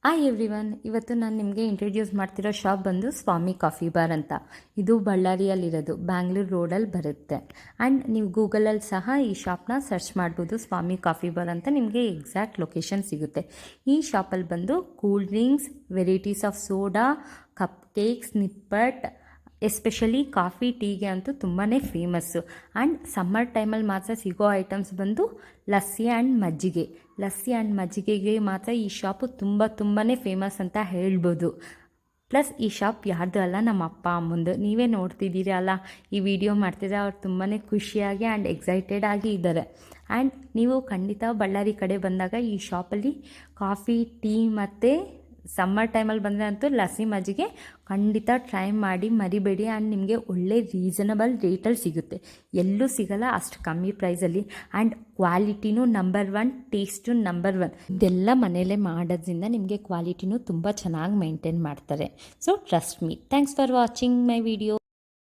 Hi everyone, ಇವತ್ತು ನಾನು ನಿಮಗೆ ಇಂಟ್ರೊಡ್ಯೂಸ್ ಮಾಡ್ತಿರೋ ಶಾಪ್ ಬಂದು ಸ್ವಾಮಿ ಕಾಫಿ ಬಾರ್ ಅಂತ. ಇದು ಬಳ್ಳಾರಿಯಲ್ಲಿರೋದು, ಬ್ಯಾಂಗ್ಳೂರು ರೋಡಲ್ಲಿ ಬರುತ್ತೆ. ಆ್ಯಂಡ್ ನೀವು ಗೂಗಲಲ್ಲಿ ಸಹ ಈ ಶಾಪ್ನ ಸರ್ಚ್ ಮಾಡ್ಬೋದು. ಸ್ವಾಮಿ ಕಾಫಿ ಬಾರ್ ಅಂತ ನಿಮಗೆ ಎಕ್ಸಾಕ್ಟ್ ಲೊಕೇಶನ್ ಸಿಗುತ್ತೆ. ಈ ಶಾಪಲ್ಲಿ ಬಂದು cool drinks, varieties of soda, cupcakes, nippattu, especially coffee ಟೀಗೆ ಅಂತೂ ತುಂಬಾ ಫೇಮಸ್ಸು. ಆ್ಯಂಡ್ ಸಮ್ಮರ್ ಟೈಮಲ್ಲಿ ಮಾತ್ರ ಸಿಗೋ ಐಟಮ್ಸ್ ಬಂದು ಲಸ್ಸಿ ಆ್ಯಂಡ್ ಮಜ್ಜಿಗೆ. ಲಸ್ಸಿ ಆ್ಯಂಡ್ ಮಜ್ಜಿಗೆಗೆ ಮಾತ್ರ ಈ ಶಾಪು ತುಂಬಾ ಫೇಮಸ್ ಅಂತ ಹೇಳ್ಬೋದು. ಪ್ಲಸ್ ಈ ಶಾಪ್ ಯಾರ್ದು ಅಲ್ಲ, ನಮ್ಮ ಅಪ್ಪ ಅಮ್ಮಂದು. ನೀವೇ ನೋಡ್ತಿದ್ದೀರಿ ಅಲ್ಲ, ಈ ವಿಡಿಯೋ ಮಾಡ್ತಿದ್ರೆ ಅವ್ರು ತುಂಬಾ ಖುಷಿಯಾಗಿ ಆ್ಯಂಡ್ ಎಕ್ಸೈಟೆಡ್ ಆಗಿ ಇದ್ದಾರೆ. ಆ್ಯಂಡ್ ನೀವು ಖಂಡಿತ ಬಳ್ಳಾರಿ ಕಡೆ ಬಂದಾಗ ಈ ಶಾಪಲ್ಲಿ ಕಾಫಿ, ಟೀ ಮತ್ತು ಸಮ್ಮರ್ ಟೈಮಲ್ಲಿ ಬಂದರೆ ಅಂತೂ ಲಸ್ಸಿ ಮಜ್ಜಿಗೆ ಖಂಡಿತ ಟ್ರೈ ಮಾಡಿ, ಮರಿಬೇಡಿ. ಆ್ಯಂಡ್ ನಿಮಗೆ ಒಳ್ಳೆ ರೀಸನಬಲ್ ರೇಟಲ್ಲಿ ಸಿಗುತ್ತೆ, ಎಲ್ಲೂ ಸಿಗಲ್ಲ ಅಷ್ಟು ಕಮ್ಮಿ ಪ್ರೈಸಲ್ಲಿ. ಆ್ಯಂಡ್ ಕ್ವಾಲಿಟಿನೂ ನಂಬರ್ 1, ಟೇಸ್ಟು ನಂಬರ್ 1. ಇದೆಲ್ಲ ಮನೆಯಲ್ಲೇ ಮಾಡೋದ್ರಿಂದ ನಿಮಗೆ ಕ್ವಾಲಿಟಿನೂ ತುಂಬ ಚೆನ್ನಾಗಿ ಮೇಂಟೈನ್ ಮಾಡ್ತಾರೆ. So trust me. Thanks for watching my video.